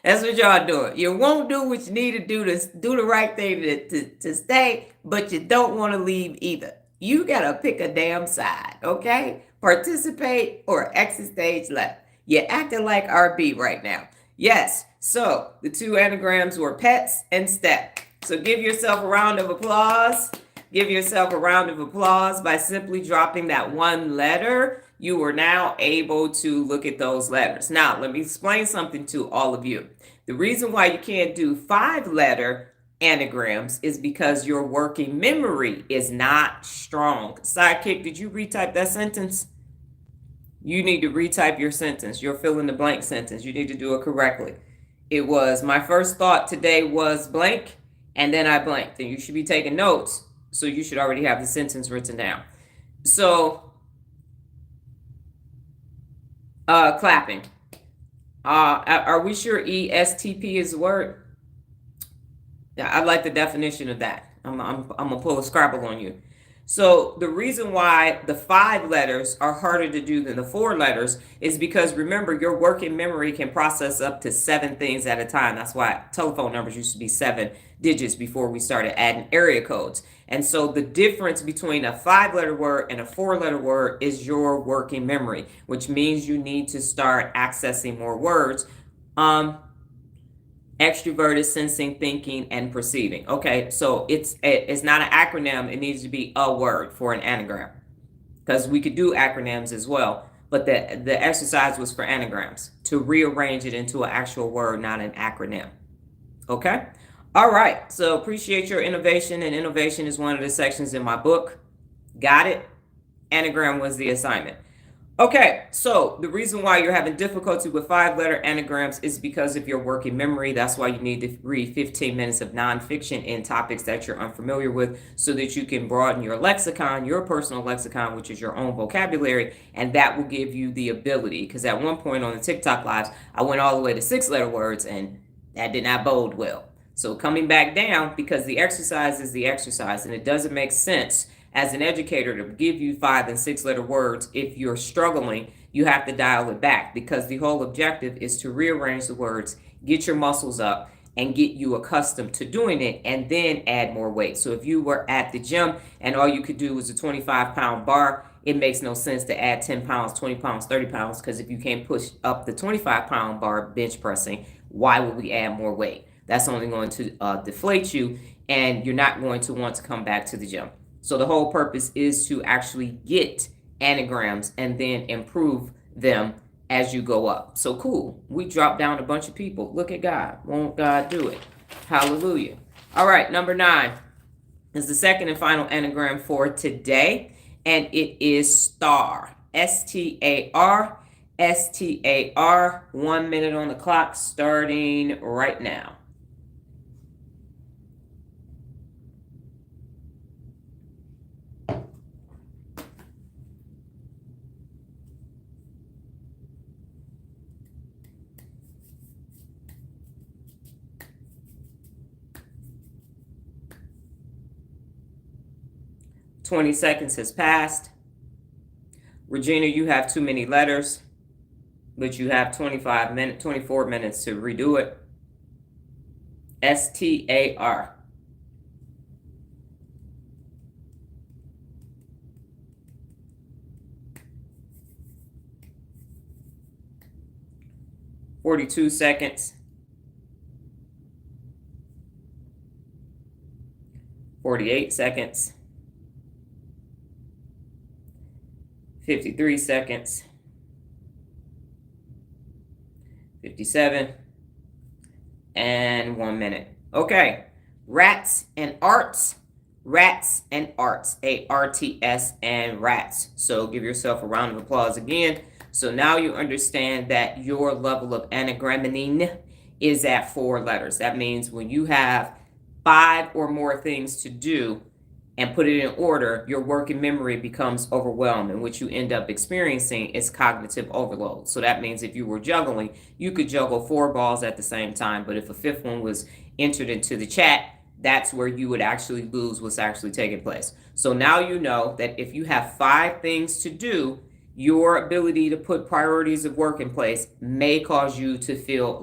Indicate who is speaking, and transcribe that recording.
Speaker 1: That's what y'all doing. You won't do what you need to do the right thing to stay, but you don't want to leave either. You gotta pick a damn side, okay? Participate or exit stage left. You're acting like RB right now. Yes. So the two anagrams were pets and step. So give yourself a round of applause. Give yourself a round of applause by simply dropping that one letter. You are now able to look at those letters. Now, let me explain something to all of you. The reason why you can't do 5-letter anagrams is because your working memory is not strong. Sidekick, did you retype that sentence? You need to retype your sentence, your fill in the blank sentence. You need to do it correctly. It was, my first thought today was blank, and then I blanked. And you should be taking notes, so you should already have the sentence written down. So, clapping. Are we sure ESTP is the word? Yeah, I like the definition of that. I'm gonna pull a Scrabble on you. So the reason why the 5 letters are harder to do than the 4 letters is because, remember, your working memory can process up to 7 things at a time. That's why telephone numbers used to be 7 digits before we started adding area codes. And so the difference between a 5-letter word and a 4-letter word is your working memory, which means you need to start accessing more words. Extroverted, sensing, thinking, and perceiving. Okay, so it's not an acronym. It needs to be a word for an anagram, because we could do acronyms as well, but the exercise was for anagrams, to rearrange it into an actual word, not an acronym. Okay? All right, so appreciate your innovation, and innovation is one of the sections in my book. Got it? Anagram was the assignment. Okay, so the reason why you're having difficulty with 5-letter anagrams is because of your working memory. That's why you need to read 15 minutes of nonfiction in topics that you're unfamiliar with, so that you can broaden your lexicon, your personal lexicon, which is your own vocabulary, and that will give you the ability. Because at one point on the TikTok lives, I went all the way to 6-letter words, and that did not bode well. So coming back down, because the exercise is the exercise, and it doesn't make sense as an educator to give you 5 and 6-letter words. If you're struggling, you have to dial it back, because the whole objective is to rearrange the words, get your muscles up, and get you accustomed to doing it, and then add more weight. So if you were at the gym and all you could do was a 25-pound bar, it makes no sense to add 10 pounds, 20 pounds, 30 pounds, because if you can't push up the 25-pound bar bench pressing, why would we add more weight? That's only going to deflate you, and you're not going to want to come back to the gym. So the whole purpose is to actually get anagrams and then improve them as you go up. So cool. We dropped down a bunch of people. Look at God. Won't God do it? Hallelujah. All right, number 9 is the second and final anagram for today, and it is star. S-T-A-R. S-T-A-R. 1 minute on the clock, starting right now. $20 seconds has passed. Regina, you have too many letters, but you have 24 minutes to redo it. S-T-A-R. $42 seconds. 48 seconds. 53 seconds. 57. And 1 minute. Okay. Rats and arts. Rats and arts. A-R-T-S and rats. So give yourself a round of applause again. So now you understand that your level of anagramming is at 4 letters. That means when you have 5 or more things to do and put it in order, your working memory becomes overwhelmed, and what you end up experiencing is cognitive overload. So that means if you were juggling, you could juggle 4 balls at the same time, but if a 5th one was entered into the chat, that's where you would actually lose what's actually taking place. So now you know that if you have 5 things to do, your ability to put priorities of work in place may cause you to feel